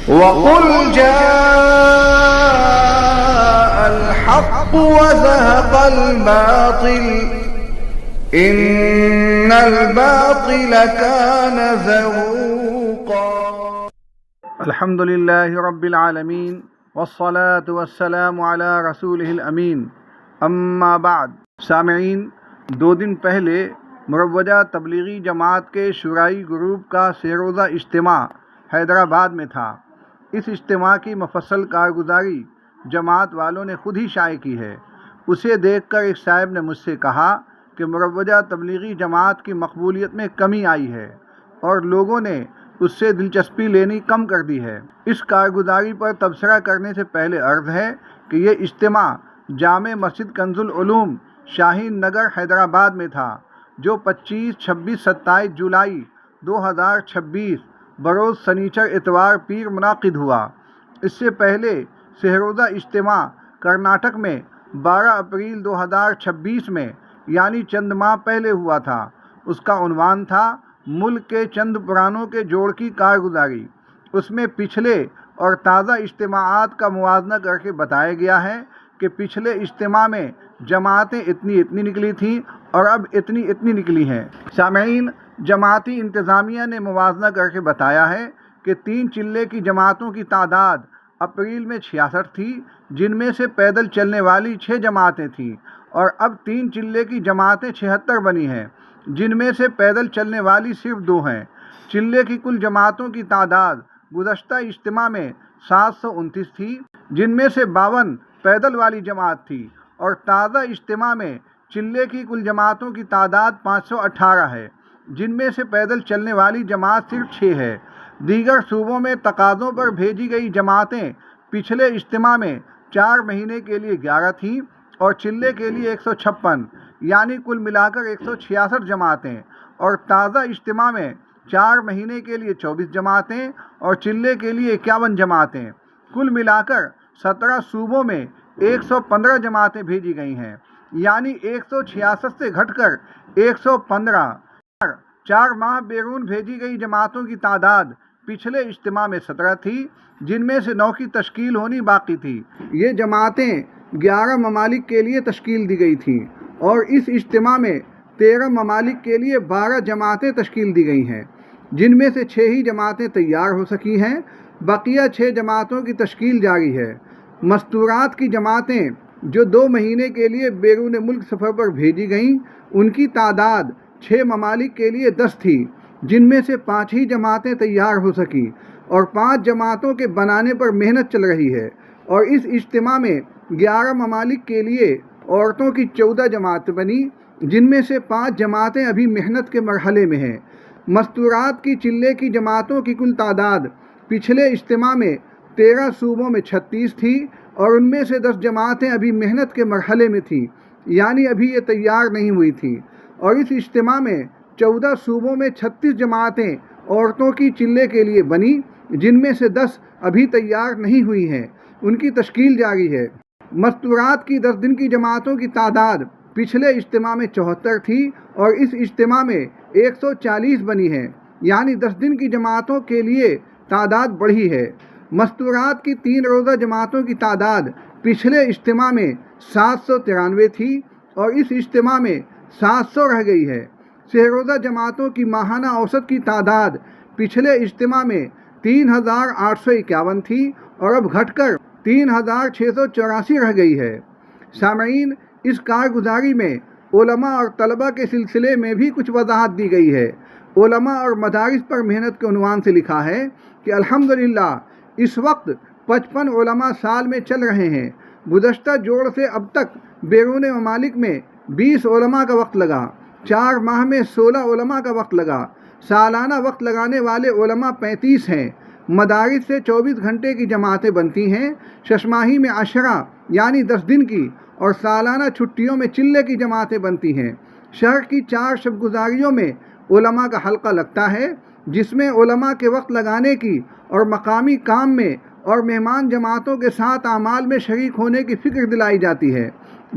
وَقُلْ جَاءَ الْحَقُّ وَزَهَقَ الْبَاطِلُ إِنَّ الْبَاطِلَ كَانَ زَهُوقًا۔ الحمد للہ رب العالمین والصلاة والسلام علی رسولہ الامین، اما بعد۔ سامعین، 2 دن پہلے مروجہ تبلیغی جماعت کے شورائی گروپ کا سہ-روزہ اجتماع حیدرآباد میں تھا۔ اس اجتماع کی مفصل کارگزاری جماعت والوں نے خود ہی شائع کی ہے۔ اسے دیکھ کر ایک صاحب نے مجھ سے کہا کہ مروجہ تبلیغی جماعت کی مقبولیت میں کمی آئی ہے اور لوگوں نے اس سے دلچسپی لینی کم کر دی ہے۔ اس کارگزاری پر تبصرہ کرنے سے پہلے عرض ہے کہ یہ اجتماع جامع مسجد کنز العلوم شاہین نگر حیدرآباد میں تھا، جو 25، 26، 27 جولائی 2026 بروز سنیچر اتوار پیر منعقد ہوا۔ اس سے پہلے سہ-روزہ اجتماع کرناٹک میں 12 اپریل 2026 میں یعنی چند ماہ پہلے ہوا تھا۔ اس کا عنوان تھا ملک کے چند پرانوں کے جوڑ کی کارگزاری۔ اس میں پچھلے اور تازہ اجتماعات کا موازنہ کر کے بتایا گیا ہے کہ پچھلے اجتماع میں جماعتیں اتنی نکلی تھیں اور اب اتنی نکلی ہیں۔ سامعین، جماعتی انتظامیہ نے موازنہ کر کے بتایا ہے کہ 3 چلے کی جماعتوں کی تعداد اپریل میں 66 تھی، جن میں سے پیدل چلنے والی 6 جماعتیں تھیں، اور اب 3 چلے کی جماعتیں 76 بنی ہیں، جن میں سے پیدل چلنے والی صرف 2 ہیں۔ چلے کی کل جماعتوں کی تعداد گزشتہ اجتماع میں 729 تھی، جن میں سے 52 پیدل والی جماعت تھی، اور تازہ اجتماع میں چلے کی کل جماعتوں کی تعداد 518 ہے، جن میں سے پیدل چلنے والی جماعت صرف 6 ہے۔ دیگر صوبوں میں تقاضوں پر بھیجی گئی جماعتیں پچھلے اجتماع میں 4 مہینے کے لیے 11 تھیں اور چلے کے لیے 156، یعنی کل ملا کر 166 جماعتیں، اور تازہ اجتماع میں 4 مہینے کے لیے 24 جماعتیں اور چلے کے لیے 51 جماعتیں، کل ملا کر 17 صوبوں میں 115 جماعتیں بھیجی گئی ہیں، یعنی 166 سے گھٹ کر 115۔ 4 ماہ بیرون بھیجی گئی جماعتوں کی تعداد پچھلے اجتماع میں 17 تھی، جن میں سے 9 کی تشکیل ہونی باقی تھی۔ یہ جماعتیں 11 ممالک کے لیے تشکیل دی گئی تھیں، اور اس اجتماع میں 13 ممالک کے لیے 12 جماعتیں تشکیل دی گئی ہیں، جن میں سے 6 ہی جماعتیں تیار ہو سکی ہیں، بقیہ 6 جماعتوں کی تشکیل جاری ہے۔ مستورات کی جماعتیں جو 2 مہینے کے لیے بیرون ملک سفر پر بھیجی گئیں، ان کی تعداد 6 ممالک کے لیے 10 تھی، جن میں سے 5 ہی جماعتیں تیار ہو سکیں، اور 5 جماعتوں کے بنانے پر محنت چل رہی ہے۔ اور اس اجتماع میں 11 ممالک کے لیے عورتوں کی 14 جماعتیں بنی، جن میں سے 5 جماعتیں ابھی محنت کے مرحلے میں ہیں۔ مستورات کی چلے کی جماعتوں کی کل تعداد پچھلے اجتماع میں 13 صوبوں میں 36 تھی، اور ان میں سے 10 جماعتیں ابھی محنت کے مرحلے میں تھیں، یعنی ابھی یہ تیار نہیں ہوئی تھیں۔ اور اس اجتماع میں 14 صوبوں میں 36 جماعتیں عورتوں کی چلے کے لیے بنی، جن میں سے 10 ابھی تیار نہیں ہوئی ہیں، ان کی تشکیل جاری ہے۔ مستورات کی 10 دن کی جماعتوں کی تعداد پچھلے اجتماع میں 74 تھی، اور اس اجتماع میں 140 بنی ہے، یعنی 10 دن کی جماعتوں کے لیے تعداد بڑھی ہے۔ مستورات کی 3 روزہ جماعتوں کی تعداد پچھلے اجتماع میں 793 تھی، اور اس اجتماع میں 700 رہ گئی ہے۔ سہ-روزہ جماعتوں کی ماہانہ اوسط کی تعداد پچھلے اجتماع میں 3851 تھی، اور اب گھٹ کر 3684 رہ گئی ہے۔ سامعین، اس کارگزاری میں علماء اور طلباء کے سلسلے میں بھی کچھ وضاحت دی گئی ہے۔ علماء اور مدارس پر محنت کے عنوان سے لکھا ہے کہ الحمدللہ اس وقت 55 علماء سال میں چل رہے ہیں۔ گزشتہ جوڑ سے اب تک بیرون ممالک میں 20 علماء کا وقت لگا، 4 ماہ میں 16 علماء کا وقت لگا۔ سالانہ وقت لگانے والے علماء 35 ہیں۔ مدارس سے 24 گھنٹے کی جماعتیں بنتی ہیں، 6 ماہی میں 10 یعنی 10 دن کی، اور سالانہ چھٹیوں میں چلے کی جماعتیں بنتی ہیں۔ شہر کی 4 شب گزاریوں میں علماء کا حلقہ لگتا ہے، جس میں علماء کے وقت لگانے کی اور مقامی کام میں اور مہمان جماعتوں کے ساتھ اعمال میں شریک ہونے کی فکر دلائی جاتی ہے۔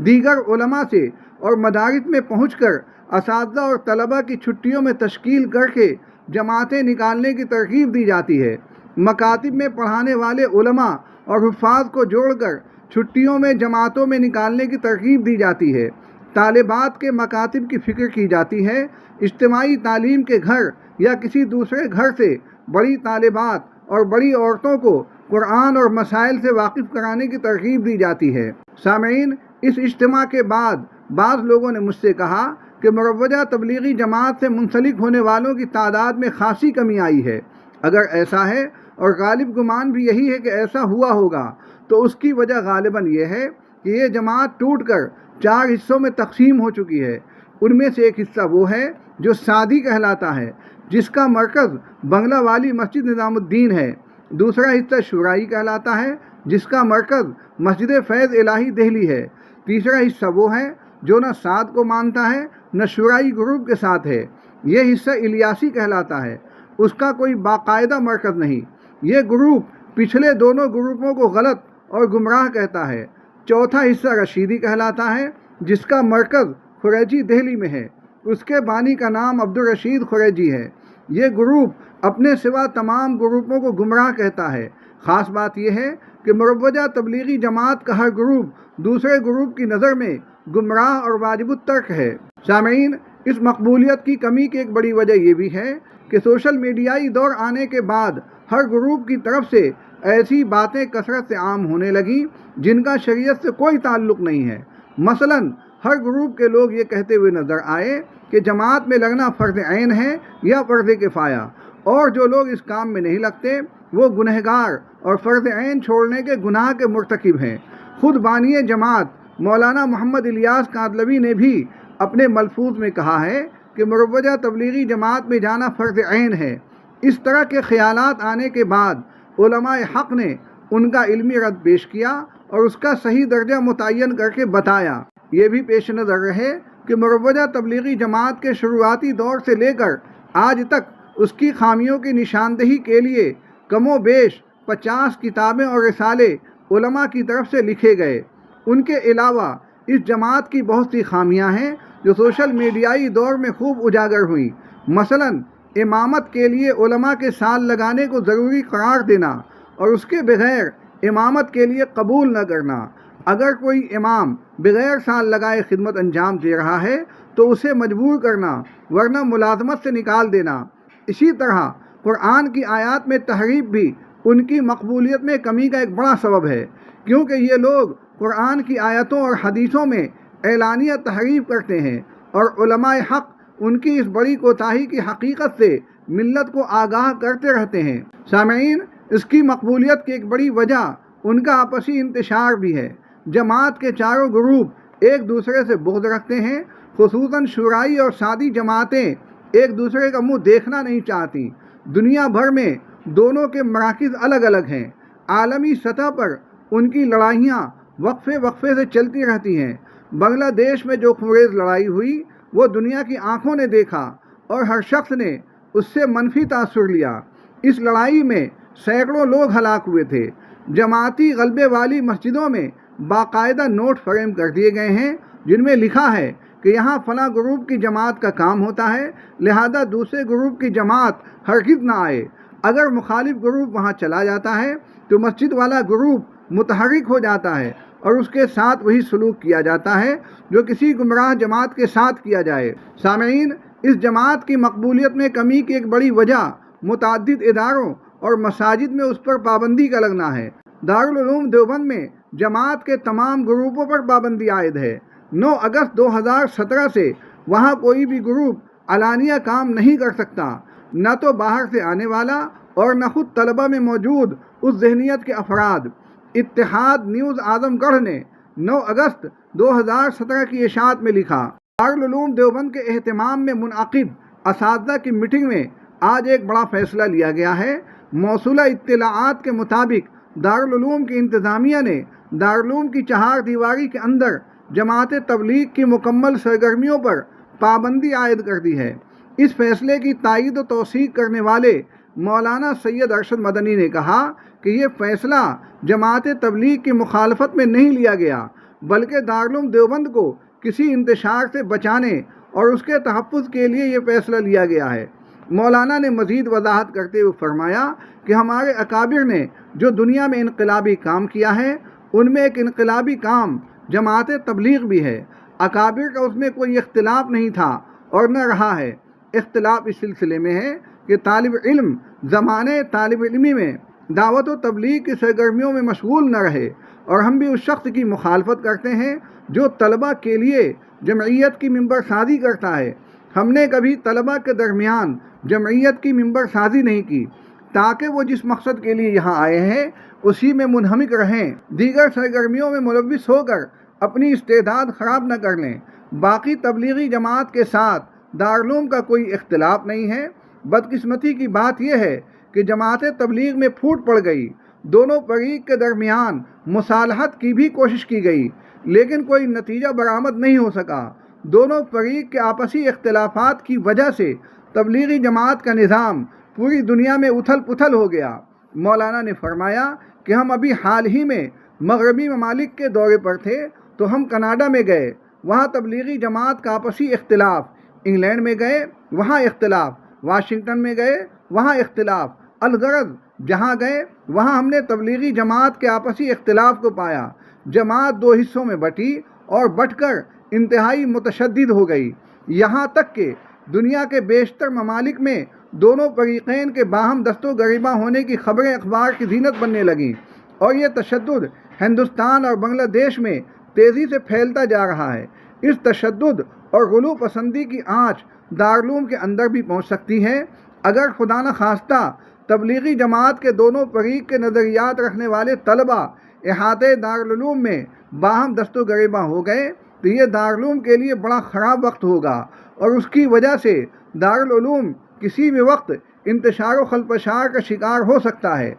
دیگر علماء سے اور مدارس میں پہنچ کر اساتذہ اور طلباء کی چھٹیوں میں تشکیل کر کے جماعتیں نکالنے کی ترغیب دی جاتی ہے۔ مکاتب میں پڑھانے والے علماء اور حفاظ کو جوڑ کر چھٹیوں میں جماعتوں میں نکالنے کی ترغیب دی جاتی ہے۔ طالبات کے مکاتب کی فکر کی جاتی ہے۔ اجتماعی تعلیم کے گھر یا کسی دوسرے گھر سے بڑی طالبات اور بڑی عورتوں کو قرآن اور مسائل سے واقف کرانے کی ترغیب دی جاتی ہے۔ سامعین، اس اجتماع کے بعد بعض لوگوں نے مجھ سے کہا کہ مروجہ تبلیغی جماعت سے منسلک ہونے والوں کی تعداد میں خاصی کمی آئی ہے۔ اگر ایسا ہے، اور غالب گمان بھی یہی ہے کہ ایسا ہوا ہوگا، تو اس کی وجہ غالباً یہ ہے کہ یہ جماعت ٹوٹ کر 4 حصوں میں تقسیم ہو چکی ہے۔ ان میں سے ایک حصہ وہ ہے جو سعدی کہلاتا ہے، جس کا مرکز بنگلہ والی مسجد نظام الدین ہے۔ دوسرا حصہ شورائی کہلاتا ہے، جس کا مرکز مسجد فیض الہی دہلی ہے۔ تیسرا حصہ وہ ہے جو نہ سعد کو مانتا ہے نہ شورائی گروپ کے ساتھ ہے۔ یہ حصہ الیاسی کہلاتا ہے، اس کا کوئی باقاعدہ مرکز نہیں۔ یہ گروپ پچھلے دونوں گروپوں کو غلط اور گمراہ کہتا ہے۔ چوتھا حصہ رشیدی کہلاتا ہے، جس کا مرکز خریجی دہلی میں ہے۔ اس کے بانی کا نام عبدالرشید خریجی ہے۔ یہ گروپ اپنے سوا تمام گروپوں کو گمراہ کہتا ہے۔ خاص بات یہ ہے کہ مروجہ تبلیغی جماعت کا ہر گروپ دوسرے گروپ کی نظر میں گمراہ اور واجب الترک ہے۔ سامعین، اس مقبولیت کی کمی کی ایک بڑی وجہ یہ بھی ہے کہ سوشل میڈیائی دور آنے کے بعد ہر گروپ کی طرف سے ایسی باتیں کثرت سے عام ہونے لگیں جن کا شریعت سے کوئی تعلق نہیں ہے۔ مثلاً ہر گروپ کے لوگ یہ کہتے ہوئے نظر آئے کہ جماعت میں لگنا فرض عین ہے یا فرض کفایہ، اور جو لوگ اس کام میں نہیں لگتے وہ گنہگار اور فرض عین چھوڑنے کے گناہ کے مرتکب ہیں۔ خود بانی جماعت مولانا محمد الیاس کاندلوی نے بھی اپنے ملفوظ میں کہا ہے کہ مروجہ تبلیغی جماعت میں جانا فرض عین ہے۔ اس طرح کے خیالات آنے کے بعد علماء حق نے ان کا علمی رد پیش کیا اور اس کا صحیح درجہ متعین کر کے بتایا۔ یہ بھی پیش نظر رہے کہ مروجہ تبلیغی جماعت کے شروعاتی دور سے لے کر آج تک اس کی خامیوں کی نشاندہی کے لیے کم و بیش 50 کتابیں اور رسالے علماء کی طرف سے لکھے گئے۔ ان کے علاوہ اس جماعت کی بہت سی خامیاں ہیں جو سوشل میڈیائی دور میں خوب اجاگر ہوئیں۔ مثلاً امامت کے لیے علماء کے سال لگانے کو ضروری قرار دینا اور اس کے بغیر امامت کے لیے قبول نہ کرنا۔ اگر کوئی امام بغیر سال لگائے خدمت انجام دے رہا ہے تو اسے مجبور کرنا، ورنہ ملازمت سے نکال دینا۔ اسی طرح قرآن کی آیات میں تحریف بھی ان کی مقبولیت میں کمی کا ایک بڑا سبب ہے، کیونکہ یہ لوگ قرآن کی آیتوں اور حدیثوں میں اعلانیہ تحریف کرتے ہیں، اور علماء حق ان کی اس بڑی کوتاہی کی حقیقت سے ملت کو آگاہ کرتے رہتے ہیں۔ سامعین، اس کی مقبولیت کی ایک بڑی وجہ ان کا آپسی انتشار بھی ہے۔ جماعت کے چاروں گروپ ایک دوسرے سے بغض رکھتے ہیں، خصوصاً شورائی اور سعدی جماعتیں ایک دوسرے کا منہ دیکھنا نہیں چاہتی۔ دنیا بھر میں دونوں کے مراکز الگ الگ ہیں۔ عالمی سطح پر ان کی لڑائیاں وقفے وقفے سے چلتی رہتی ہیں۔ بنگلہ دیش میں جو خونریز لڑائی ہوئی وہ دنیا کی آنکھوں نے دیکھا اور ہر شخص نے اس سے منفی تاثر لیا۔ اس لڑائی میں سینکڑوں لوگ ہلاک ہوئے تھے۔ جماعتی غلبے والی مسجدوں میں باقاعدہ نوٹ فریم کر دیے گئے ہیں جن میں لکھا ہے کہ یہاں فلاں گروپ کی جماعت کا کام ہوتا ہے، لہذا دوسرے گروپ کی جماعت ہرگز نہ آئے۔ اگر مخالف گروپ وہاں چلا جاتا ہے تو مسجد والا گروپ متحرک ہو جاتا ہے اور اس کے ساتھ وہی سلوک کیا جاتا ہے جو کسی گمراہ جماعت کے ساتھ کیا جائے۔ سامعین، اس جماعت کی مقبولیت میں کمی کی ایک بڑی وجہ متعدد اداروں اور مساجد میں اس پر پابندی کا لگنا ہے۔ دارالعلوم دیوبند میں جماعت کے تمام گروپوں پر پابندی عائد ہے۔ 9 اگست 2017 سے وہاں کوئی بھی گروپ علانیہ کام نہیں کر سکتا، نہ تو باہر سے آنے والا اور نہ خود طلبہ میں موجود اس ذہنیت کے افراد۔ اتحاد نیوز اعظم گڑھ نے 9 اگست 2017 کی اشاعت میں لکھا، دارالعلوم دیوبند کے اہتمام میں منعقد اساتذہ کی میٹنگ میں آج ایک بڑا فیصلہ لیا گیا ہے۔ موصولہ اطلاعات کے مطابق دارالعلوم کی انتظامیہ نے دارالعلوم کی 4 دیواری کے اندر جماعت تبلیغ کی مکمل سرگرمیوں پر پابندی عائد کر دی ہے۔ اس فیصلے کی تائید و توثیق کرنے والے مولانا سید ارشد مدنی نے کہا کہ یہ فیصلہ جماعت تبلیغ کی مخالفت میں نہیں لیا گیا، بلکہ دارالعلوم دیوبند کو کسی انتشار سے بچانے اور اس کے تحفظ کے لیے یہ فیصلہ لیا گیا ہے۔ مولانا نے مزید وضاحت کرتے ہوئے فرمایا کہ ہمارے اکابر نے جو دنیا میں انقلابی کام کیا ہے ان میں ایک انقلابی کام جماعت تبلیغ بھی ہے۔ اکابر کا اس میں کوئی اختلاف نہیں تھا اور نہ رہا ہے۔ اختلاف اس سلسلے میں ہے کہ طالب علم زمانے طالب علمی میں دعوت و تبلیغ کی سرگرمیوں میں مشغول نہ رہے، اور ہم بھی اس شخص کی مخالفت کرتے ہیں جو طلبہ کے لیے جمعیت کی ممبر سازی کرتا ہے۔ ہم نے کبھی طلبہ کے درمیان جمعیت کی ممبر سازی نہیں کی تاکہ وہ جس مقصد کے لیے یہاں آئے ہیں اسی میں منہمک رہیں، دیگر سرگرمیوں میں ملوث ہو کر اپنی استعداد خراب نہ کر لیں۔ باقی تبلیغی جماعت کے ساتھ دارالعلوم کا کوئی اختلاف نہیں ہے۔ بدقسمتی کی بات یہ ہے کہ جماعت تبلیغ میں پھوٹ پڑ گئی۔ دونوں فریق کے درمیان مصالحت کی بھی کوشش کی گئی لیکن کوئی نتیجہ برآمد نہیں ہو سکا۔ دونوں فریق کے آپسی اختلافات کی وجہ سے تبلیغی جماعت کا نظام پوری دنیا میں اتھل پتھل ہو گیا۔ مولانا نے فرمایا کہ ہم ابھی حال ہی میں مغربی ممالک کے دورے پر تھے تو ہم کینیڈا میں گئے، وہاں تبلیغی جماعت کا آپسی اختلاف، انگلینڈ میں گئے وہاں اختلاف، واشنگٹن میں گئے وہاں اختلاف، الغرض جہاں گئے وہاں ہم نے تبلیغی جماعت کے آپسی اختلاف کو پایا۔ جماعت دو حصوں میں بٹی اور بٹ کر انتہائی متشدد ہو گئی، یہاں تک کہ دنیا کے بیشتر ممالک میں دونوں فریقین کے باہم دست و گریباں ہونے کی خبریں اخبار کی زینت بننے لگیں، اور یہ تشدد ہندوستان اور بنگلہ دیش میں تیزی سے پھیلتا جا رہا ہے۔ اس تشدد اور غلو پسندی کی آنچ دارالعلوم کے اندر بھی پہنچ سکتی ہے۔ اگر خدا نخواستہ تبلیغی جماعت کے دونوں فریق کے نظریات رکھنے والے طلبہ احاطے دارالعلوم میں باہم دست و گریباں ہو گئے تو یہ دارالعلوم کے لیے بڑا خراب وقت ہوگا، اور اس کی وجہ سے دارالعلوم کسی بھی وقت انتشار و خلفشار کا شکار ہو سکتا ہے۔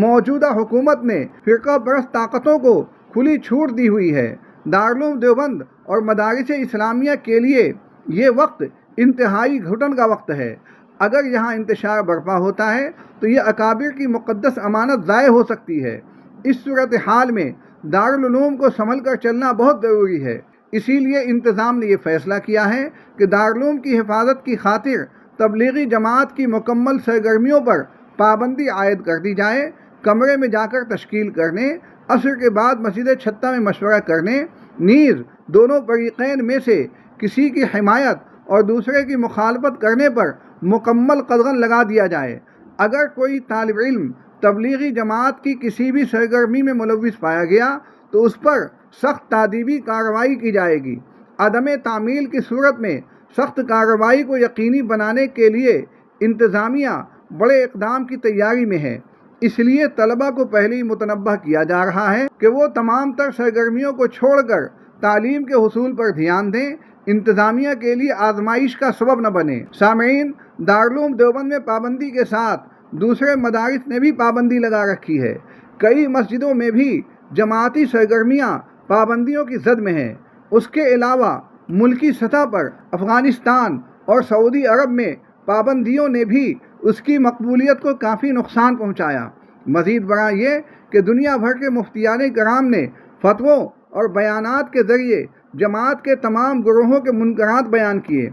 موجودہ حکومت نے فرقہ پرست طاقتوں کو کھلی چھوٹ دی ہوئی ہے۔ دارالعلوم دیوبند اور مدارس اسلامیہ کے لیے یہ وقت انتہائی گھٹن کا وقت ہے۔ اگر یہاں انتشار برپا ہوتا ہے تو یہ اکابر کی مقدس امانت ضائع ہو سکتی ہے۔ اس صورتحال میں دارالعلوم کو سنبھل کر چلنا بہت ضروری ہے۔ اسی لیے انتظام نے یہ فیصلہ کیا ہے کہ دارالعلوم کی حفاظت کی خاطر تبلیغی جماعت کی مکمل سرگرمیوں پر پابندی عائد کر دی جائے۔ کمرے میں جا کر تشکیل کرنے، عصر کے بعد مسجد چھتہ میں مشورہ کرنے، نیز دونوں فریقین میں سے کسی کی حمایت اور دوسرے کی مخالفت کرنے پر مکمل قدغن لگا دیا جائے۔ اگر کوئی طالب علم تبلیغی جماعت کی کسی بھی سرگرمی میں ملوث پایا گیا تو اس پر سخت تادیبی کارروائی کی جائے گی۔ عدم تعمیل کی صورت میں سخت کارروائی کو یقینی بنانے کے لیے انتظامیہ بڑے اقدام کی تیاری میں ہے۔ اس لیے طلبہ کو پہلے ہی متنبہ کیا جا رہا ہے کہ وہ تمام تر سرگرمیوں کو چھوڑ کر تعلیم کے حصول پر دھیان دیں، انتظامیہ کے لیے آزمائش کا سبب نہ بنے۔ سامعین، دارالعلوم دیوبند میں پابندی کے ساتھ دوسرے مدارس نے بھی پابندی لگا رکھی ہے۔ کئی مسجدوں میں بھی جماعتی سرگرمیاں پابندیوں کی زد میں ہیں۔ اس کے علاوہ ملکی سطح پر افغانستان اور سعودی عرب میں پابندیوں نے بھی اس کی مقبولیت کو کافی نقصان پہنچایا۔ مزید برآں یہ کہ دنیا بھر کے مفتیان کرام نے فتووں اور بیانات کے ذریعے جماعت کے تمام گروہوں کے منکرات بیان کیے۔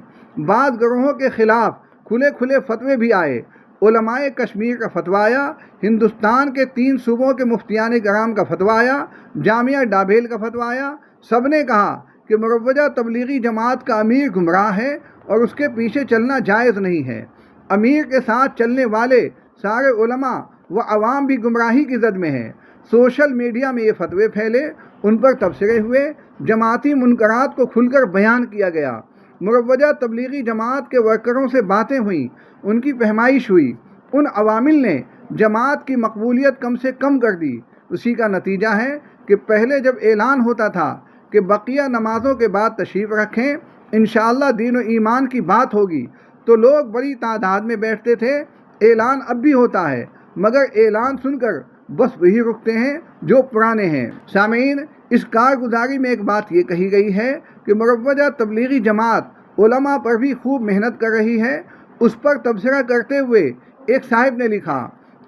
بعض گروہوں کے خلاف کھلے کھلے فتوے بھی آئے۔ علماء کشمیر کا فتویٰ آیا، ہندوستان کے 3 صوبوں کے مفتیان کرام کا فتویٰ آیا، جامعہ ڈابھیل کا فتویٰ آیا۔ سب نے کہا کہ مروجہ تبلیغی جماعت کا امیر گمراہ ہے اور اس کے پیچھے چلنا جائز نہیں ہے۔ امیر کے ساتھ چلنے والے سارے علماء و عوام بھی گمراہی کی زد میں ہیں۔ سوشل میڈیا میں یہ فتوے پھیلے، ان پر تبصرے ہوئے، جماعتی منکرات کو کھل کر بیان کیا گیا۔ مروجہ تبلیغی جماعت کے ورکروں سے باتیں ہوئیں، ان کی فہمائش ہوئی۔ ان عوامل نے جماعت کی مقبولیت کم سے کم کر دی۔ اسی کا نتیجہ ہے کہ پہلے جب اعلان ہوتا تھا کہ بقیہ نمازوں کے بعد تشریف رکھیں، انشاءاللہ دین و ایمان کی بات ہوگی، تو لوگ بڑی تعداد میں بیٹھتے تھے۔ اعلان اب بھی ہوتا ہے مگر اعلان سن کر بس وہی رکتے ہیں جو پرانے ہیں۔ سامعین، اس کارگزاری میں ایک بات یہ کہی گئی ہے کہ مروجہ تبلیغی جماعت علماء پر بھی خوب محنت کر رہی ہے۔ اس پر تبصرہ کرتے ہوئے ایک صاحب نے لکھا،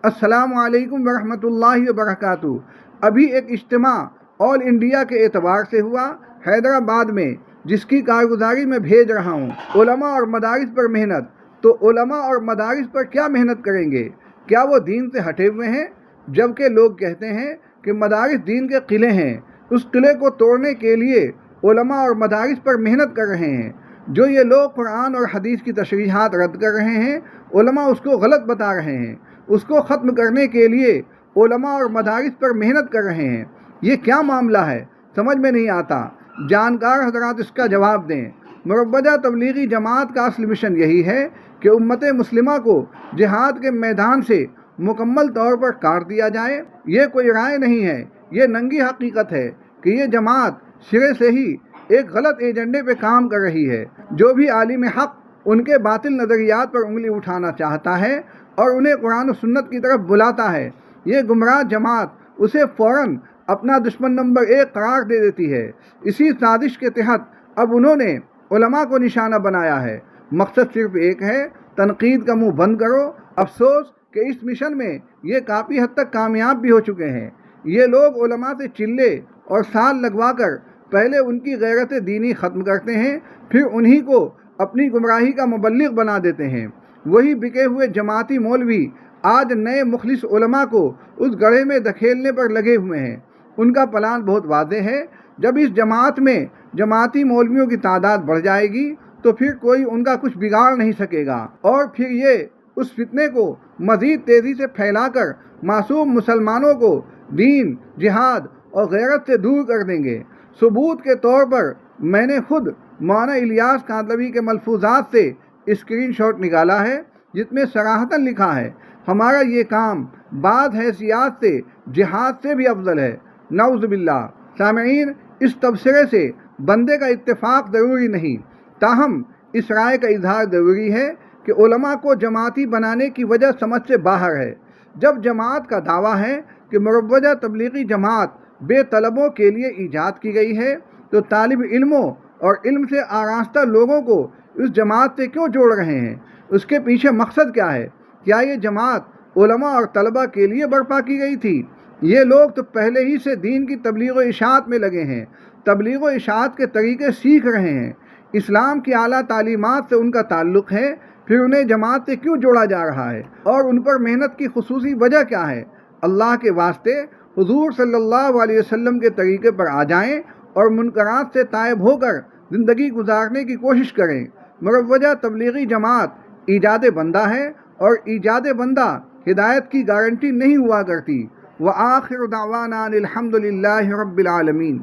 السلام علیکم ورحمۃ اللہ وبرکاتہ۔ ابھی ایک اجتماع آل انڈیا کے اعتبار سے ہوا حیدرآباد میں، جس کی کارگزاری میں بھیج رہا ہوں۔ علماء اور مدارس پر محنت تو علماء اور مدارس پر کیا محنت کریں گے؟ کیا وہ دین سے ہٹے ہوئے ہیں؟ جبکہ لوگ کہتے ہیں کہ مدارس دین کے قلعے ہیں، اس قلعے کو توڑنے کے لیے علماء اور مدارس پر محنت کر رہے ہیں۔ جو یہ لوگ قرآن اور حدیث کی تشریحات رد کر رہے ہیں، علماء اس کو غلط بتا رہے ہیں، اس کو ختم کرنے کے لیے علماء اور مدارس پر محنت کر رہے ہیں۔ یہ کیا معاملہ ہے؟ سمجھ میں نہیں آتا۔ جانکار حضرات اس کا جواب دیں۔ مروجہ تبلیغی جماعت کا اصل مشن یہی ہے کہ امت مسلمہ کو جہاد کے میدان سے مکمل طور پر کاٹ دیا جائے۔ یہ کوئی رائے نہیں ہے، یہ ننگی حقیقت ہے کہ یہ جماعت سرے سے ہی ایک غلط ایجنڈے پہ کام کر رہی ہے۔ جو بھی عالم حق ان کے باطل نظریات پر انگلی اٹھانا چاہتا ہے اور انہیں قرآن و سنت کی طرف بلاتا ہے، یہ گمراہ جماعت اسے فوراً اپنا دشمن نمبر 1 قرار دے دیتی ہے۔ اسی سازش کے تحت اب انہوں نے علماء کو نشانہ بنایا ہے۔ مقصد صرف ایک ہے، تنقید کا منہ بند کرو۔ افسوس کہ اس مشن میں یہ کافی حد تک کامیاب بھی ہو چکے ہیں۔ یہ لوگ علماء سے چلے اور سال لگوا کر پہلے ان کی غیرت دینی ختم کرتے ہیں، پھر انہی کو اپنی گمراہی کا مبلغ بنا دیتے ہیں۔ وہی بکے ہوئے جماعتی مولوی آج نئے مخلص علماء کو اس گڑھے میں دھکیلنے پر لگے ہوئے ہیں۔ ان کا پلان بہت واضح ہے۔ جب اس جماعت میں جماعتی مولویوں کی تعداد بڑھ جائے گی تو پھر کوئی ان کا کچھ بگاڑ نہیں سکے گا، اور پھر یہ اس فتنے کو مزید تیزی سے پھیلا کر معصوم مسلمانوں کو دین، جہاد اور غیرت سے دور کر دیں گے۔ ثبوت کے طور پر میں نے خود مولانا الیاس کاندھلوی کے ملفوظات سے اسکرین شاٹ نکالا ہے، جس میں صراحتاً لکھا ہے، ہمارا یہ کام بعض حیثیات سے جہاد سے بھی افضل ہے۔ نعوذ باللہ۔ سامعین، اس تبصرے سے بندے کا اتفاق ضروری نہیں، تاہم اس رائے کا اظہار ضروری ہے کہ علماء کو جماعتی بنانے کی وجہ سمجھ سے باہر ہے۔ جب جماعت کا دعویٰ ہے کہ مروجہ تبلیغی جماعت بے طلبوں کے لیے ایجاد کی گئی ہے، تو طالب علموں اور علم سے آراستہ لوگوں کو اس جماعت سے کیوں جوڑ رہے ہیں؟ اس کے پیچھے مقصد کیا ہے؟ کیا یہ جماعت علماء اور طلبہ کے لیے برپا کی گئی تھی؟ یہ لوگ تو پہلے ہی سے دین کی تبلیغ و اشاعت میں لگے ہیں، تبلیغ و اشاعت کے طریقے سیکھ رہے ہیں، اسلام کی اعلیٰ تعلیمات سے ان کا تعلق ہے، پھر انہیں جماعت سے کیوں جوڑا جا رہا ہے؟ اور ان پر محنت کی خصوصی وجہ کیا ہے؟ اللہ کے واسطے حضور صلی اللہ علیہ وسلم کے طریقے پر آ جائیں اور منکرات سے تائب ہو کر زندگی گزارنے کی کوشش کریں۔ مروجہ تبلیغی جماعت ایجاد بندہ ہے، اور ایجاد بندہ ہدایت کی گارنٹی نہیں ہوا کرتی۔ وآخر دعوانا الحمد للہ رب العالمین۔